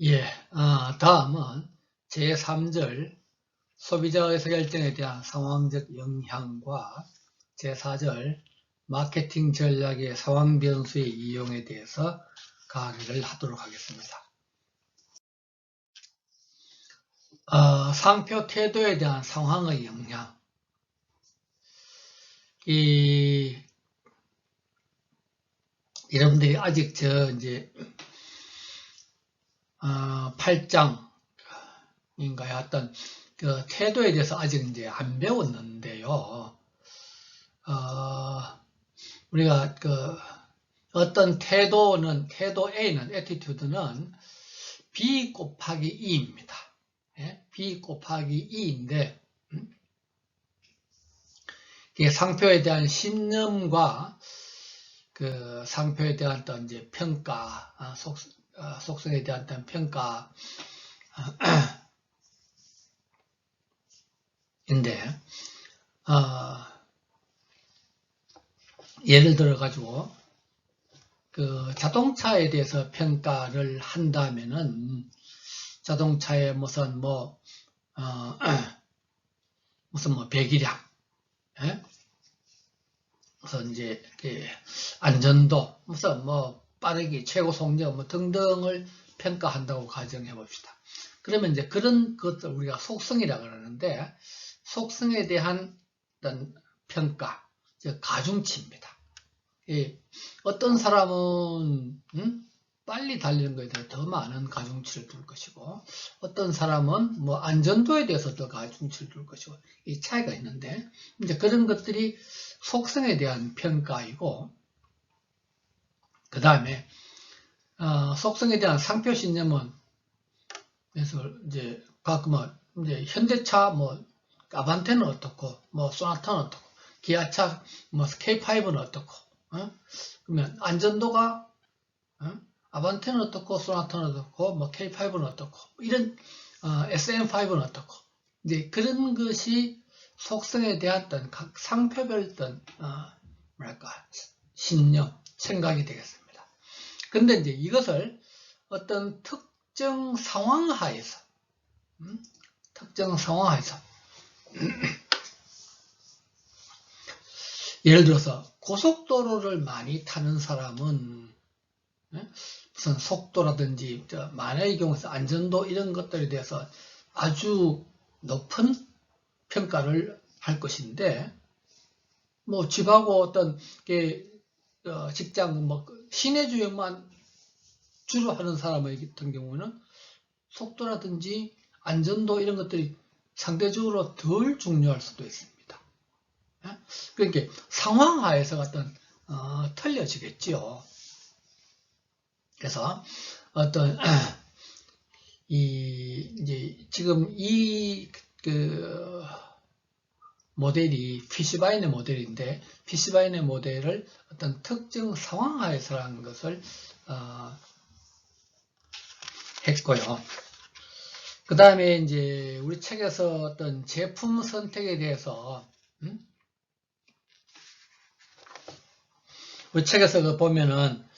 예, 다음은 제3절 소비자 의사결정에 대한 상황적 영향과 제4절 마케팅 전략의 상황 변수의 이용에 대해서 강의를 하도록 하겠습니다. 상표 태도에 대한 상황의 영향. 여러분들이 아직 이제 8장인가요? 어떤 그 태도에 대해서 아직 이제 안 배웠는데요. 우리가 어떤 태도 A는, attitude는 B 곱하기 E입니다. 예? B 곱하기 E인데, 이게 상표에 대한 신념과 그 상표에 대한 어떤 이제 평가, 속성에 대한 어떤 평가, 인데, 예를 들어가지고, 그 자동차에 대해서 평가를 한다면은, 자동차의 무슨 배기량, 예? 무슨 이제 안전도, 무슨 빠르기, 최고 속력 등등을 평가한다고 가정해 봅시다. 그러면 이제 그런 것들 우리가 속성이라고 그러는데, 속성에 대한 어떤 평가, 즉 가중치입니다. 어떤 사람은 빨리 달리는 것에 대해 더 많은 가중치를 둘 것이고, 어떤 사람은 안전도에 대해서 더 가중치를 둘 것이고, 이 차이가 있는데, 이제 그런 것들이 속성에 대한 평가이고, 그 다음에 속성에 대한 상표 신념은, 그래서 이제 가끔은 이제 현대차 아반떼는 어떻고, 소나타는 어떻고, 기아차 K5는 어떻고, 그러면 안전도가 아반떼는 어떻고, 소나타는 어떻고, K5는 어떻고, 이런 SM5는 어떻고, 이제 그런 것이 속성에 대한 어떤 각 상표별 어떤 신념, 생각이 되겠습니다. 근데 이제 이것을 어떤 특정 상황하에서 예를 들어서 고속도로를 많이 타는 사람은 무슨 속도라든지 만약의 경우에서 안전도 이런 것들에 대해서 아주 높은 평가를 할 것인데, 집하고 어떤 직장 시내 주행만 주로 하는 사람 같은 경우는 속도라든지 안전도 이런 것들이 상대적으로 덜 중요할 수도 있습니다. 그러니까 상황하에서 어떤 틀려지겠지요. 그래서 어떤 이제 지금 그 모델이 피시바인의 모델인데, 피시바인의 모델을 어떤 특정 상황하에서라는 것을 했고요. 그 다음에 이제 우리 책에서 어떤 제품 선택에 대해서 우리 책에서 보면은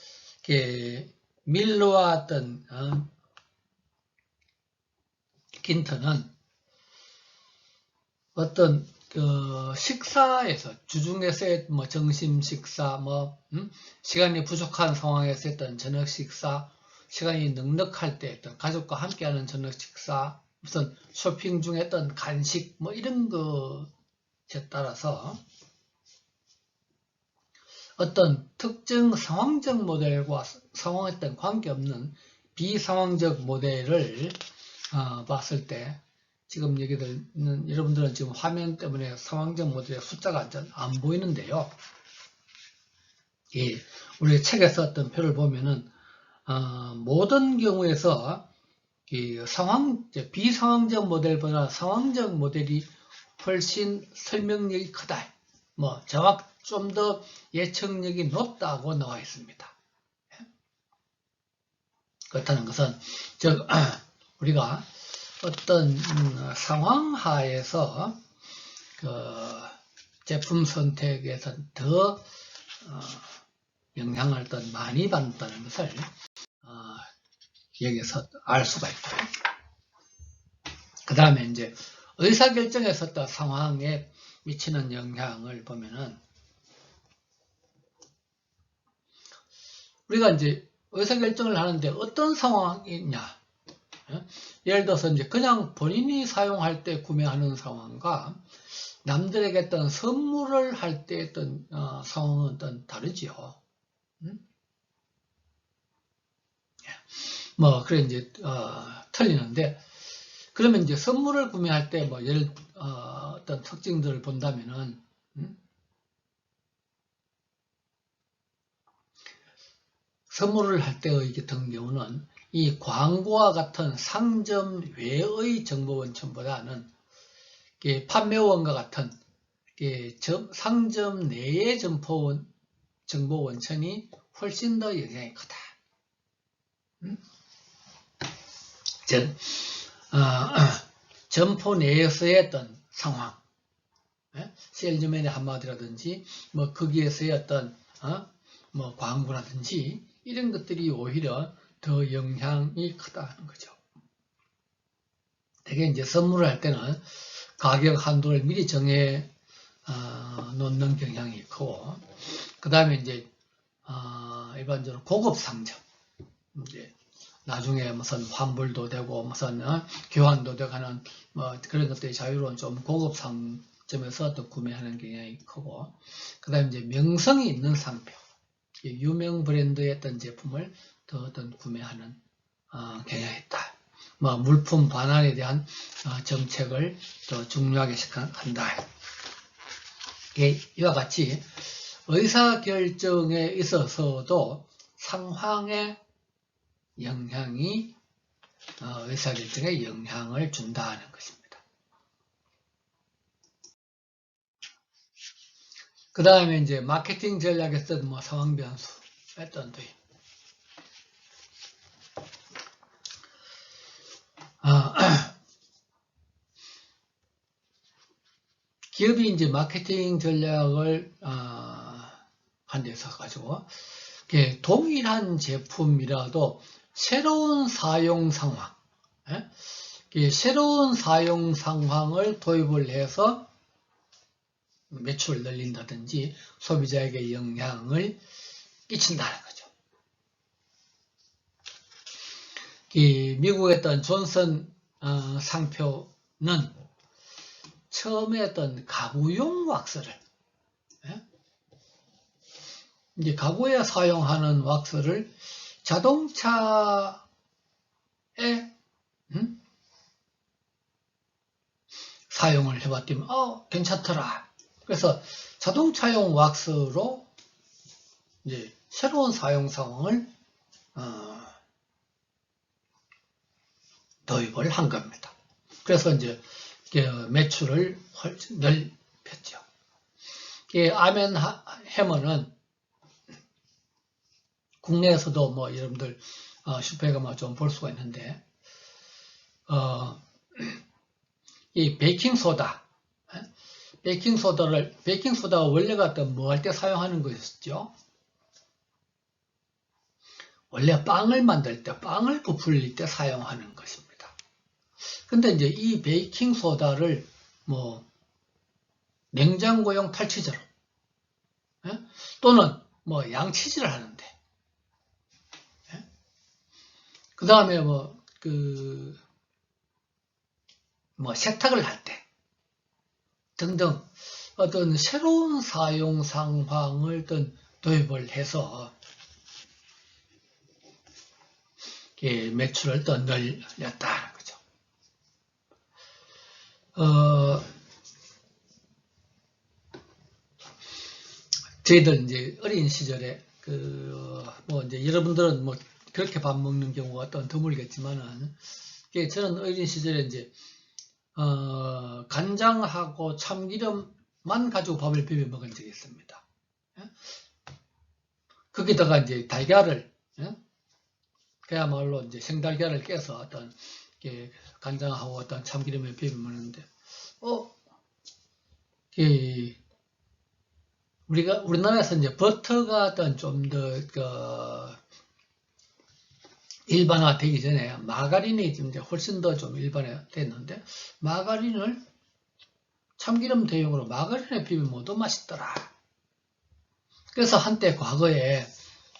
밀러와 어떤 긴턴은 어떤 식사에서 주중에서의 점심 식사, 시간이 부족한 상황에서 했던 저녁 식사, 시간이 넉넉할 때 했던 가족과 함께하는 저녁 식사, 무슨 쇼핑 중에 했던 간식, 이런 것에 따라서 어떤 특정 상황적 모델과 상황에 어떤 관계없는 비상황적 모델을 봤을 때, 지금 여러분들은 지금 화면 때문에 상황적 모델의 숫자가 안 보이는데요. 우리 책에서 어떤 표를 보면은, 모든 경우에서 비상황적 모델보다 상황적 모델이 훨씬 설명력이 크다. 좀 더 예측력이 높다고 나와 있습니다. 그렇다는 것은, 즉, 우리가 어떤 상황하에서 제품 선택에서 더 영향을 더 많이 받는다는 것을 여기서 알 수가 있고. 그 다음에 이제 의사결정에서 어떤 상황에 미치는 영향을 보면은, 우리가 이제 의사결정을 하는데 어떤 상황이냐. 예를 들어서 이제 그냥 본인이 사용할 때 구매하는 상황과 남들에게 어떤 선물을 할 때 어떤 상황은 어떤 다르지요. 뭐 그래 이제 틀리는데, 그러면 이제 선물을 구매할 때 뭐 어떤 특징들을 본다면은, 선물을 할 때의 같은 경우는 이 광고와 같은 상점 외의 정보 원천보다는 판매원과 같은 상점 내의 정보 원천이 훨씬 더 영향이 크다. 즉, 점포 내에서의 어떤 상황, 셀즈맨의 한마디라든지, 뭐 거기에서의 어떤 뭐 광고라든지 이런 것들이 오히려 더 영향이 크다는 거죠. 대개 이제 선물을 할 때는 가격 한도를 미리 정해 놓는 경향이 크고, 그 다음에 이제 일반적으로 고급 상점, 이제 나중에 무슨 환불도 되고 무슨 교환도 되고 하는 뭐 그런 것들이 자유로운 좀 고급 상점에서 또 구매하는 경향이 크고, 그 다음에 이제 명성이 있는 상표, 유명 브랜드의 어떤 제품을 더 어떤 구매하는 경향이 있다. 뭐 물품 반환에 대한 정책을 더 중요하게 한다. 이와 같이 의사결정에 있어서도 상황의 영향이 의사결정에 영향을 준다는 것입니다. 그 다음에 이제 마케팅 전략에서 뭐 상황 변수 어떤 도입. 기업이 이제 마케팅 전략을 한 데서 가지고 동일한 제품이라도 새로운 사용 상황, 새로운 사용 상황을 도입을 해서 매출을 늘린다든지 소비자에게 영향을 끼친다는 거죠. 미국의 어떤 존슨 상표는 처음에 어떤 가구용 왁스를, 이제 가구에 사용하는 왁스를 자동차에 사용을 해봤더니 괜찮더라. 그래서 자동차용 왁스로 이제 새로운 사용 상황을 도입을 한 겁니다. 그래서 이제 매출을 훨씬 넓혔죠. 아멘 해머는 국내에서도 뭐 여러분들 슈퍼에 가면 좀 볼 수가 있는데, 이 베이킹소다가 원래가 어떤 뭐 할 때 사용하는 것이었죠? 원래 빵을 만들 때, 빵을 부풀릴 때 사용하는 것입니다. 근데 이제 이 베이킹소다를 뭐 냉장고용 탈취제로, 또는 뭐 양치질을 하는데, 그 다음에 뭐 세탁을 할 때 등등 어떤 새로운 사용 상황을 도입을 해서 매출을 더 늘렸다는 거죠. 저희들 이제 어린 시절에 뭐 이제 여러분들은 뭐 그렇게 밥 먹는 경우가 또 드물겠지만은, 저는 어린 시절에 이제 간장하고 참기름만 가지고 밥을 비벼 먹은 적이 있습니다. 거기다가 이제 달걀을, 그야말로 이제 생달걀을 깨서 어떤 간장하고 어떤 참기름에 비벼 먹는데, 우리나라에서 이제 버터가 어떤 좀 더 일반화되기 전에 마가린이 이제 훨씬 더 좀 일반화됐는데, 마가린을 참기름 대용으로 마가린에 비비면 뭐도 맛있더라. 그래서 한때 과거에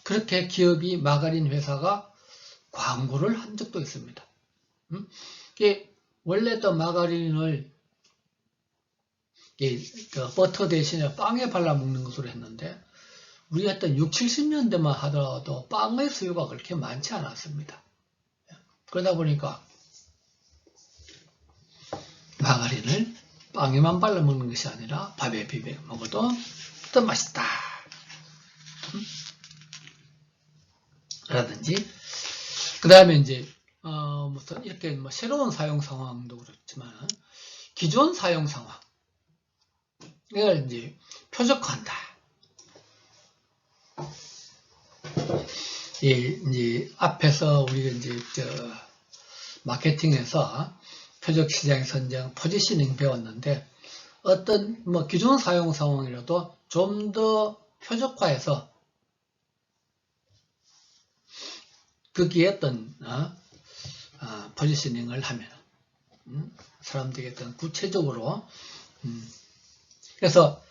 그렇게 기업이 마가린 회사가 광고를 한 적도 있습니다. 이게 원래 또 마가린을 그 버터 대신에 빵에 발라 먹는 것으로 했는데, 우리 했던 6, 70년대만 하더라도 빵의 수요가 그렇게 많지 않았습니다. 그러다 보니까 마가린을 빵에만 발라 먹는 것이 아니라 밥에 비벼 먹어도 더 맛있다. 라든지, 그 다음에 이제 무슨 이렇게 뭐 새로운 사용 상황도 그렇지만 기존 사용 상황 이걸 이제 표적화한다. 이제 앞에서 우리가 이제 마케팅에서 표적 시장 선정, 포지셔닝 배웠는데, 어떤 뭐 기존 사용 상황이라도 좀 더 표적화해서 거기에 어떤 포지셔닝을 하면 사람들이 어떤 구체적으로 그래서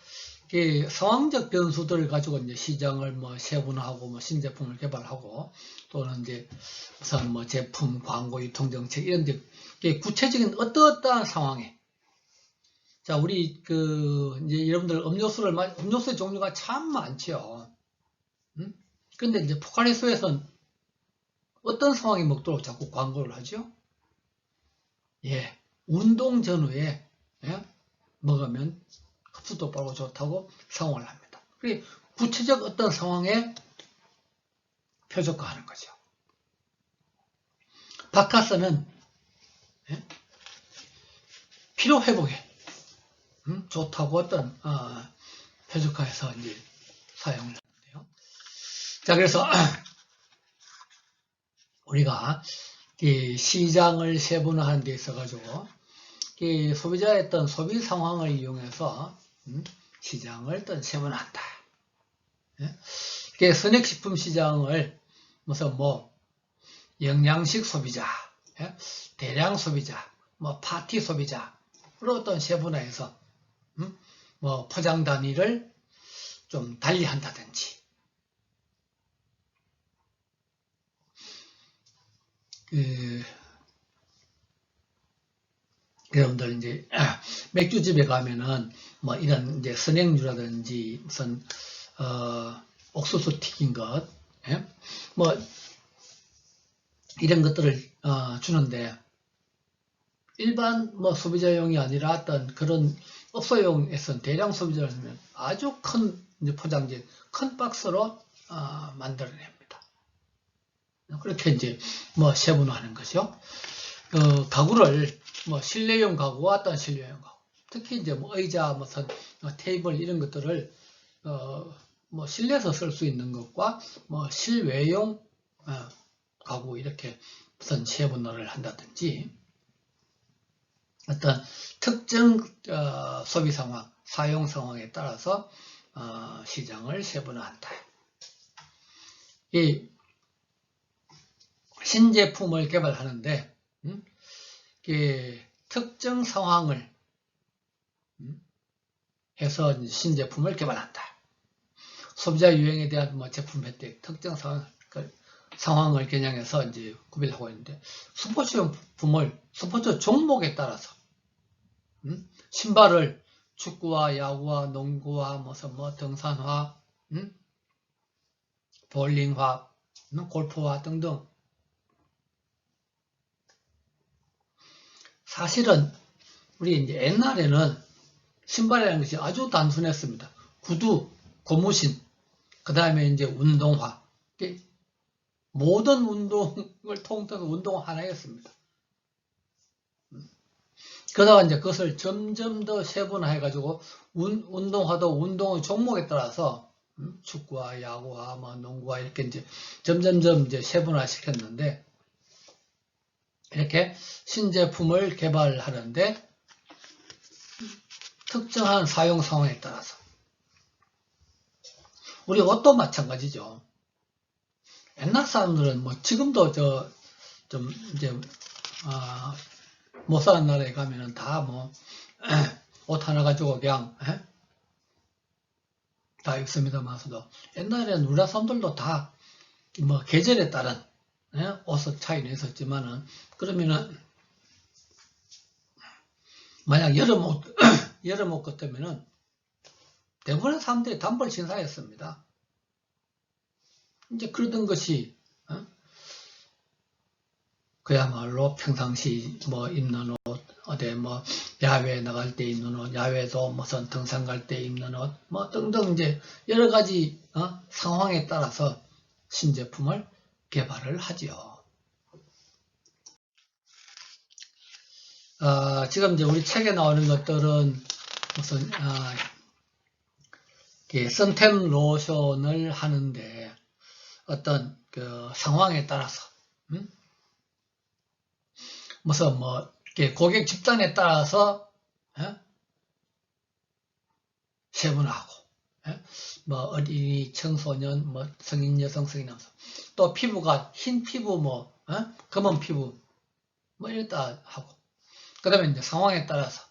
이 상황적 변수들을 가지고 이제 시장을 뭐 세분화하고 뭐 신제품을 개발하고 또는 이제 우선 뭐 제품, 광고, 유통 정책 이런 이제 구체적인 어떠한 상황에, 자, 우리 이제 여러분들 음료수의 종류가 참 많죠. 근데 이제 포카리스에서는 어떤 상황이 먹도록 자꾸 광고를 하죠? 예, 운동 전후에 먹으면 흡수도 빠르고 좋다고 상황을 합니다. 그리고 구체적 어떤 상황에 표적화하는 거죠. 바카스는 피로 회복에 좋다고 어떤 표적화해서 이제 사용을 하는데요. 자, 그래서 우리가 이 시장을 세분화하는 데 있어 가지고 이 소비자의 어떤 소비 상황을 이용해서 시장을 어떤 세분화한다. 예? 선택식품 시장을 무슨 뭐 영양식 소비자, 예? 대량 소비자, 뭐 파티 소비자로 어떤 세분화해서 뭐 포장 단위를 좀 달리 한다든지, 여러분들 이제 맥주집에 가면은 뭐 이런 이제 선행주라든지 무슨 옥수수 튀긴 것, 예? 뭐 이런 것들을 주는데, 일반 뭐 소비자용이 아니라 어떤 그런 업소용에서는 대량 소비자라면 아주 큰 이제 포장지, 큰 박스로 만들어냅니다. 그렇게 이제 뭐 세분화하는 거죠. 가구를 뭐 실내용 가구와 어떤 실내용 가구, 특히 이제 뭐 의자, 무슨 테이블 이런 것들을 뭐 실내에서 쓸 수 있는 것과 뭐 실외용 가구 이렇게 무슨 세분화를 한다든지, 어떤 특정 소비 상황, 사용 상황에 따라서 시장을 세분화한다. 이 신제품을 개발하는데 특정 상황을 해서 신제품을 개발한다. 소비자 유형에 대한 뭐 제품 혜택, 특정 상황을 겨냥해서 이제 구별하고 있는데, 스포츠 종목에 따라서 신발을 축구와 야구와 농구와 무슨 뭐 등산화, 볼링화, 골프화 등등. 사실은 우리 이제 옛날에는 신발이라는 것이 아주 단순했습니다. 구두, 고무신, 그 다음에 이제 운동화. 모든 운동을 통틀어서 운동 하나였습니다. 그러다가 이제 그것을 점점 더 세분화해가지고 운동화도 운동의 종목에 따라서 축구와 야구와 뭐 농구와 이렇게 이제 점점점 이제 세분화 시켰는데, 이렇게 신제품을 개발하는데 특정한 사용 상황에 따라서, 우리 옷도 마찬가지죠. 옛날 사람들은 뭐 지금도 좀 이제 못 사는 나라에 가면은 다 뭐 옷 하나 가지고 그냥 다 입습니다만서도 옛날에는 우리나라 사람들도 다 뭐 계절에 따른 옷의 차이는 있었지만은 그러면은 만약 여름 옷 여름 옷 같으면은 대부분의 사람들이 단벌 신사였습니다. 이제 그러던 것이 그야말로 평상시 뭐 입는 옷, 어디 뭐 야외에 나갈 때 입는 옷, 야외도 무슨 등산 갈 때 입는 옷, 뭐 등등 이제 여러 가지 상황에 따라서 신제품을 개발을 하지요. 지금 이제 우리 책에 나오는 것들은 무슨 선템 로션을 하는데 어떤 그 상황에 따라서 무슨 뭐 고객 집단에 따라서 세분화하고 뭐 어린이, 청소년, 뭐 성인 여성, 성인 남성, 또 피부가 흰 피부, 뭐 검은 피부, 뭐 이랬다 하고, 그다음에 이제 상황에 따라서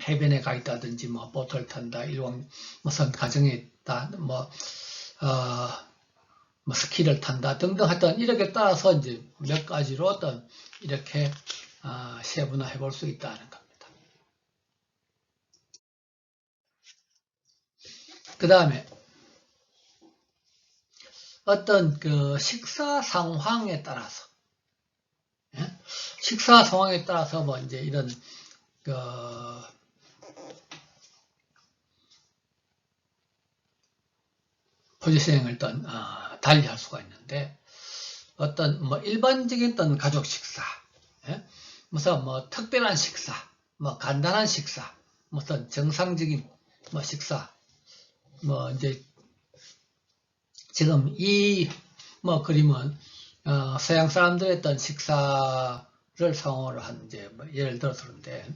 해변에 가 있다든지, 뭐 보트를 탄다, 일왕 무슨 가정에 있다, 뭐 스키를 탄다 등등 하여튼 이렇게 따라서 이제 몇 가지로 어떤 이렇게 세분화해 볼 수 있다는 겁니다. 그 다음에 어떤 그 식사 상황에 따라서 식사 상황에 따라서 뭐 이제 이런 그 포지셔닝을 어떤 달리 할 수가 있는데 어떤 뭐 일반적인 어떤 가족 식사, 무슨 뭐 특별한 식사, 뭐 간단한 식사, 무슨 정상적인 뭐 식사, 뭐 이제 지금 이 뭐 그림은 서양 사람들의 어떤 식사를 상호로 한 이제 뭐 예를 들어서 그런데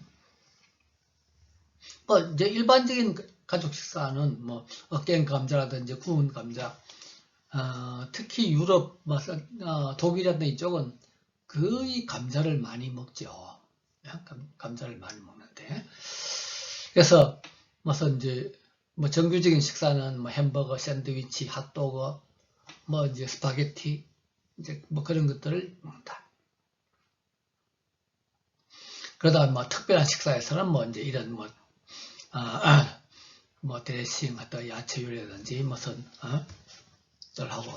뭐 이제 일반적인 가족 식사는 뭐 으깬 감자라든지 구운 감자, 특히 유럽, 뭐 독일이라든지 이쪽은 거의 감자를 많이 먹죠. 감자를 많이 먹는데 그래서 무슨 이제 뭐 정규적인 식사는 뭐 햄버거, 샌드위치, 핫도그, 뭐 이제 스파게티, 이제 뭐 그런 것들을 먹는다. 그러다 뭐 특별한 식사에서는 뭐 이제 이런 뭐 드레싱, 어떤 야채 요리라든지 무슨 하고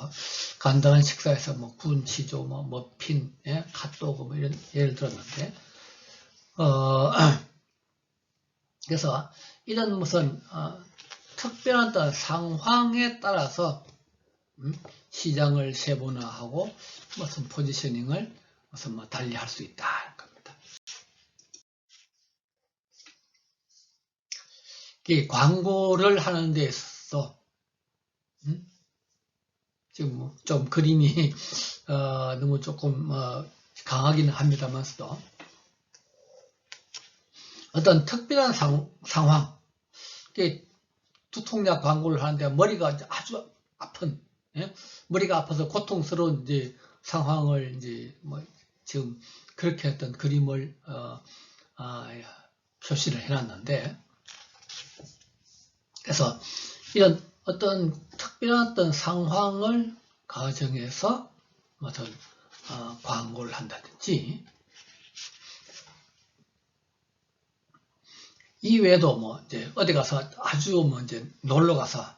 간단한 식사에서 뭐 구운 치조, 뭐 머핀, 핫도그 뭐 이런 예를 들었는데 그래서 이런 무슨 특별한 어떤 상황에 따라서 시장을 세분화하고 무슨 포지셔닝을 무슨 뭐 달리 할 수 있다 겁니다. 이 광고를 하는 데 있어서 지금 좀 그림이 너무 조금 강하기는 합니다만서도 어떤 특별한 상황, 두통약 광고를 하는데 머리가 아주 아픈, 머리가 아파서 고통스러운 이제 상황을 이제 뭐 지금 그렇게 했던 그림을 표시를 해놨는데, 그래서 이런 어떤 특별한 어떤 상황을 가정해서 어떤 광고를 한다든지, 이외에도 뭐 이제 어디 가서 아주 뭐 이제 놀러 가서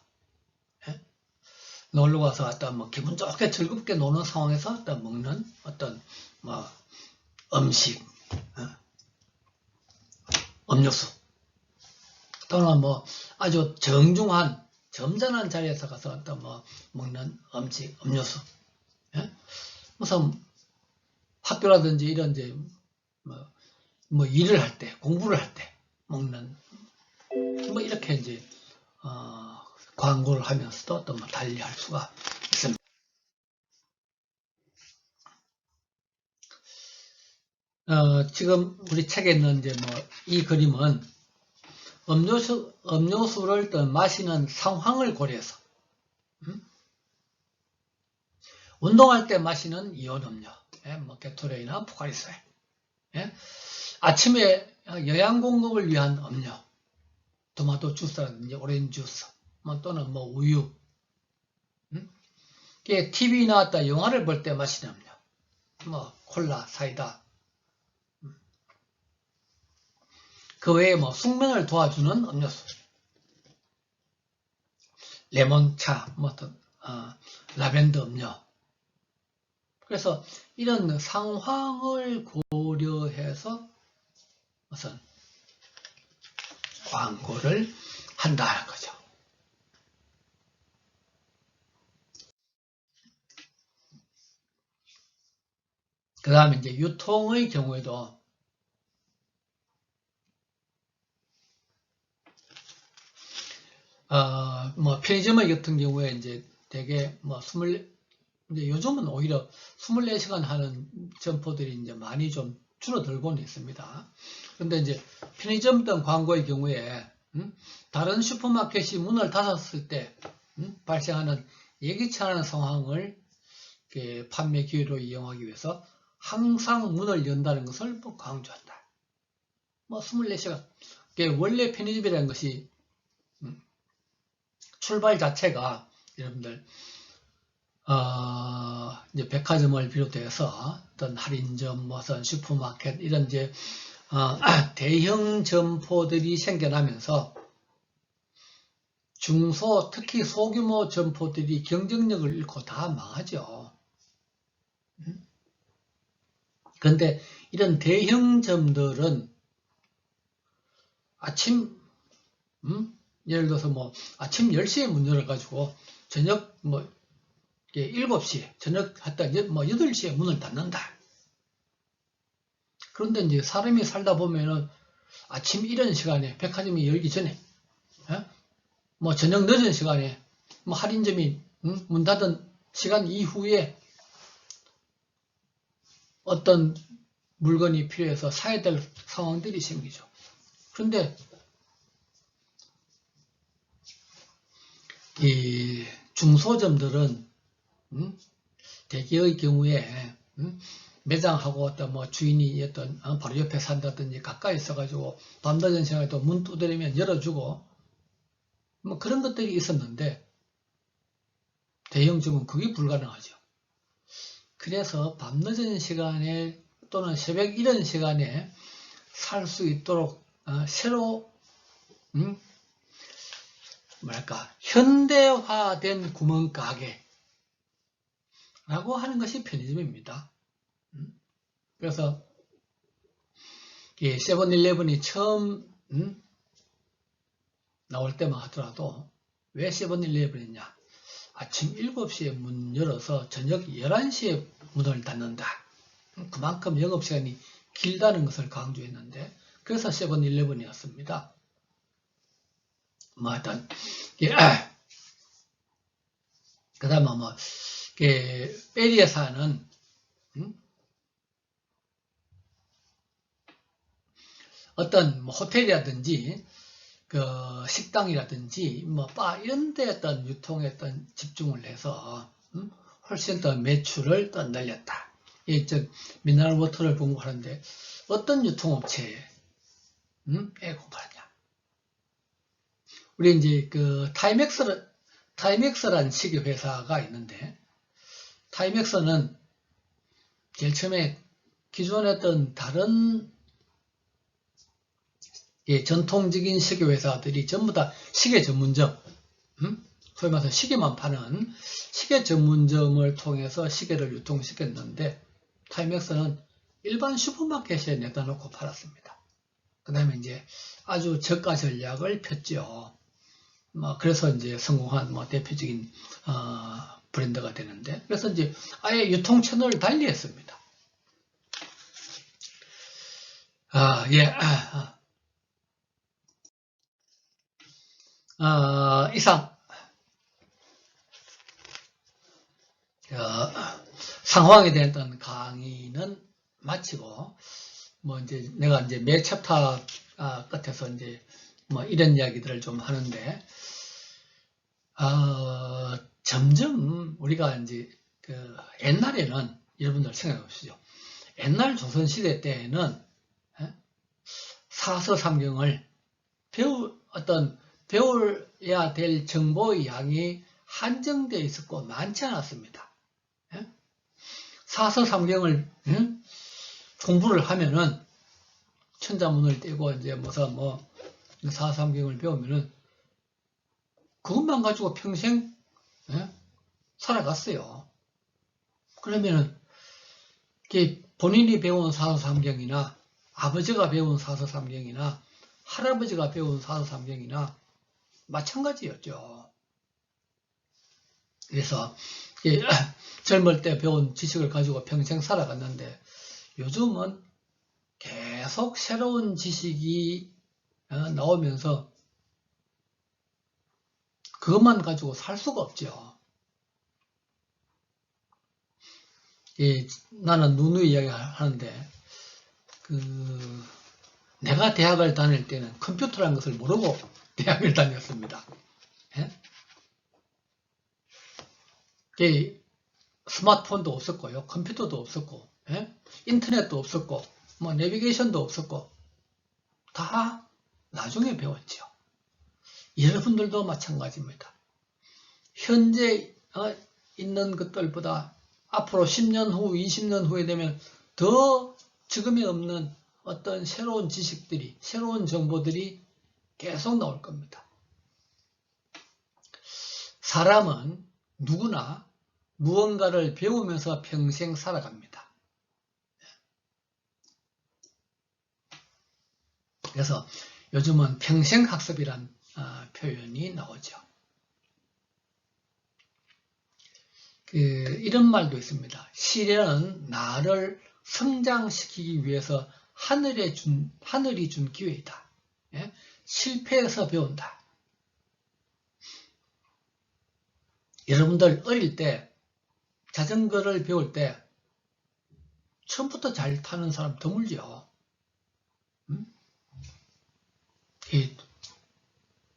어떤 뭐 기분 좋게 즐겁게 노는 상황에서 어떤 먹는 어떤 뭐 음식, 음료수, 또는 뭐 아주 정중한 점잖은 자리에서 가서 어떤 뭐 먹는 음식, 음료수, 무슨 학교라든지 이런 이제 뭐 일을 할 때, 공부를 할 때 먹는 뭐 이렇게 이제 광고를 하면서도 어떤 뭐 달리할 수가 있습니다. 지금 우리 책에 있는 이제 뭐 이 그림은 음료수를 마시는 상황을 고려해서 운동할 때 마시는 이온 음료, 뭐 게토레이나 포카리스웨. 아침에 영양 공급을 위한 음료, 토마토 주스라든지 오렌지 주스, 또는 뭐 우유. TV 나왔다 영화를 볼 때 마시는 음료, 뭐 콜라, 사이다. 그 외에 뭐 숙면을 도와주는 음료수, 레몬차, 뭐 어떤 라벤더 음료. 그래서 이런 상황을 고려해서 무슨 광고를 한다는 거죠. 그 다음에 이제 유통의 경우에도 뭐 편의점 같은 경우에 이제 되게 뭐 이제 요즘은 오히려 24시간 하는 점포들이 이제 많이 좀 줄어들고는 있습니다. 그런데 이제 편의점 등 광고의 경우에 다른 슈퍼마켓이 문을 닫았을 때 발생하는 예기치 않은 상황을 판매 기회로 이용하기 위해서 항상 문을 연다는 것을 강조한다. 뭐 24시간. 원래 편의점이라는 것이 출발 자체가 여러분들 이제 백화점을 비롯해서 어떤 할인점, 무슨 슈퍼마켓 이런 이제 대형 점포들이 생겨나면서 중소, 특히 소규모 점포들이 경쟁력을 잃고 다 망하죠. 그런데 이런 대형점들은 아침, 예를 들어서 뭐 아침 10시에 문 열어가지고 저녁 뭐 7시에, 저녁 하다 뭐 8시에 문을 닫는다. 그런데 이제 사람이 살다 보면은 아침 이런 시간에 백화점이 열기 전에, 뭐 저녁 늦은 시간에, 뭐 할인점이 문 닫은 시간 이후에 어떤 물건이 필요해서 사야 될 상황들이 생기죠. 그런데 이 중소점들은 대기의 경우에 매장하고 어떤 뭐 주인이 어떤 바로 옆에 산다든지 가까이 있어가지고 밤늦은 시간에도 문 두드리면 열어주고 뭐 그런 것들이 있었는데 대형점은 그게 불가능하죠. 그래서 밤늦은 시간에 또는 새벽 이런 시간에 살 수 있도록 새로 뭐랄까 현대화된 구멍가게라고 하는 것이 편의점입니다. 그래서 세븐일레븐이 처음 나올 때만 하더라도 왜 세븐일레븐이냐, 아침 7시에 문 열어서 저녁 11시에 문을 닫는다. 그만큼 영업시간이 길다는 것을 강조했는데 그래서 세븐일레븐이었습니다. 뭐 하여튼 그 다음에 뭐 페리에 사는 어떤 뭐 호텔이라든지 그 식당이라든지 뭐 바 이런 데 어떤 유통에 어떤 집중을 해서 훨씬 더 매출을 더 늘렸다. 즉 미네랄 워터를 공부하는데 어떤 유통업체에 공부하냐? 우리 이제 그 타이맥스라는 식의 회사가 있는데 타이맥스는 제일 처음에 기존에 어떤 다른 전통적인 시계 회사들이 전부 다 시계 전문점, 소위 말해서 시계만 파는 시계 전문점을 통해서 시계를 유통시켰는데 타이맥스는 일반 슈퍼마켓에 내다 놓고 팔았습니다. 그 다음에 이제 아주 저가 전략을 폈죠. 뭐 그래서 이제 성공한 뭐 대표적인 브랜드가 되는데 그래서 이제 아예 유통 채널을 달리했습니다. 이상 상황에 대한 강의는 마치고 뭐 이제 내가 이제 매 챕터 끝에서 이제 뭐 이런 이야기들을 좀 하는데 점점 우리가 이제 옛날에는 여러분들 생각해 보시죠. 옛날 조선시대 때에는 사서삼경을 배워야 될 정보의 양이 한정되어 있었고 많지 않았습니다. 사서삼경을 공부를 하면은 천자문을 떼고 이제 무슨 사서삼경을 배우면은 그것만 가지고 평생 살아갔어요. 그러면은 본인이 배운 사서삼경이나 아버지가 배운 사서삼경이나 할아버지가 배운 사서삼경이나 마찬가지였죠. 그래서 젊을 때 배운 지식을 가지고 평생 살아갔는데 요즘은 계속 새로운 지식이 나오면서 그것만 가지고 살 수가 없죠. 나는 누누이 이야기하는데 내가 대학을 다닐 때는 컴퓨터라는 것을 모르고 대학을 다녔습니다. 스마트폰도 없었고요, 컴퓨터도 없었고, 인터넷도 없었고, 내비게이션도 없었고, 다 나중에 배웠죠. 여러분들도 마찬가지입니다. 현재 있는 것들보다 앞으로 10년 후, 20년 후에 되면 더 지금에 없는 어떤 새로운 지식들이, 새로운 정보들이 계속 나올 겁니다. 사람은 누구나 무언가를 배우면서 평생 살아갑니다. 그래서 요즘은 평생학습이란 표현이 나오죠. 이런 말도 있습니다. 시련은 나를 성장시키기 위해서 하늘이 준 기회이다. 실패해서 배운다. 여러분들 어릴 때 자전거를 배울 때 처음부터 잘 타는 사람 드물죠.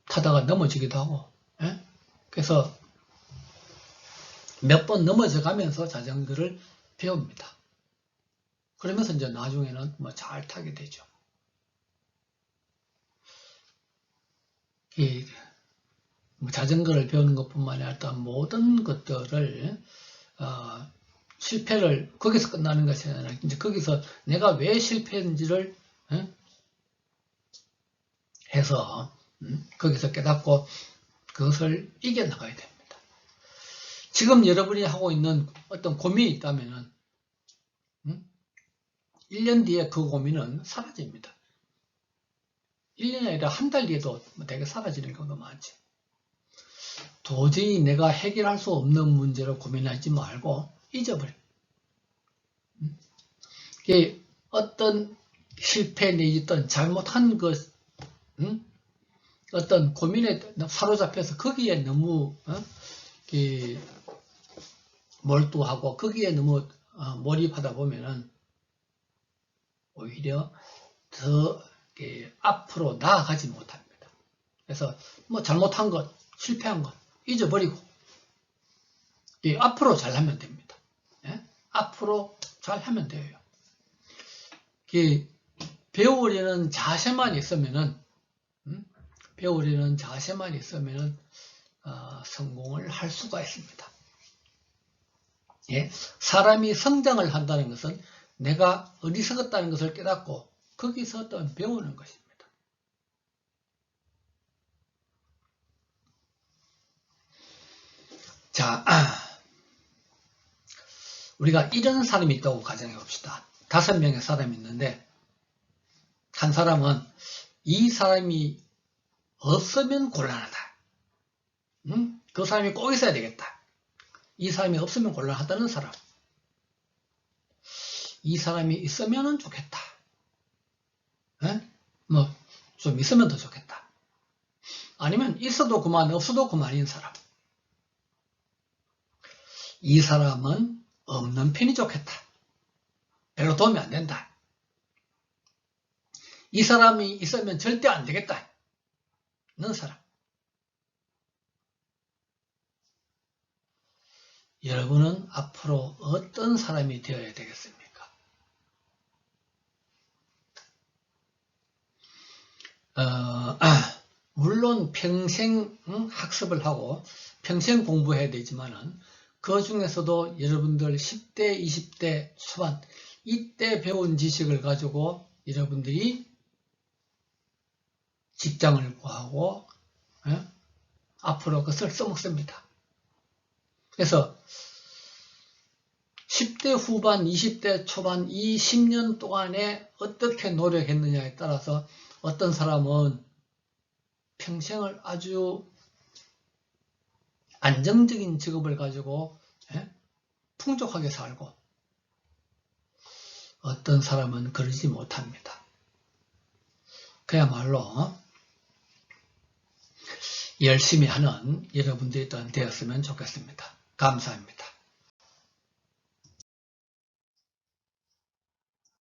타다가 넘어지기도 하고. 그래서 몇 번 넘어져 가면서 자전거를 배웁니다. 그러면서 이제 나중에는 잘 타게 되죠. 자전거를 배우는 것뿐만 아니라 모든 것들을 실패를 거기서 끝나는 것이 아니라 이제 거기서 내가 왜 실패했는지를 해서 거기서 깨닫고 그것을 이겨나가야 됩니다. 지금 여러분이 하고 있는 어떤 고민이 있다면은 1년 뒤에 그 고민은 사라집니다. 1년이 아니라 한 달 뒤에도 되게 사라지는 경우가 많지. 도저히 내가 해결할 수 없는 문제로 고민하지 말고 잊어버려. 어떤 실패 내지 어떤 잘못한 것, 어떤 고민에 사로잡혀서 거기에 너무 몰두하고 거기에 너무 몰입하다 보면은 오히려 더 앞으로 나아가지 못합니다. 그래서 잘못한 것, 실패한 것 잊어버리고 앞으로 잘하면 됩니다. 앞으로 잘하면 돼요. 배우려는 자세만 있으면은 성공을 할 수가 있습니다. 사람이 성장을 한다는 것은 내가 어리석었다는 것을 깨닫고 거기서 어떤 배우는 것입니다. 자, 우리가 이런 사람이 있다고 가정해 봅시다. 5명의 사람이 있는데 한 사람은 이 사람이 없으면 곤란하다. 그 사람이 꼭 있어야 되겠다. 이 사람이 없으면 곤란하다는 사람. 이 사람이 있으면 좋겠다. 좀 있으면 더 좋겠다. 아니면 있어도 그만, 없어도 그만인 사람. 이 사람은 없는 편이 좋겠다. 별로 도움이 안 된다. 이 사람이 있으면 절대 안 되겠다. 는 사람. 여러분은 앞으로 어떤 사람이 되어야 되겠습니까? 물론 평생 학습을 하고 평생 공부해야 되지만은 그 중에서도 여러분들 10대, 20대 초반 이때 배운 지식을 가지고 여러분들이 직장을 구하고 앞으로 그것을 써먹습니다. 그래서 10대 후반, 20대 초반 이 10년 동안에 어떻게 노력했느냐에 따라서 어떤 사람은 평생을 아주 안정적인 직업을 가지고 풍족하게 살고 어떤 사람은 그러지 못합니다. 그야말로 열심히 하는 여러분들이 되었으면 좋겠습니다. 감사합니다.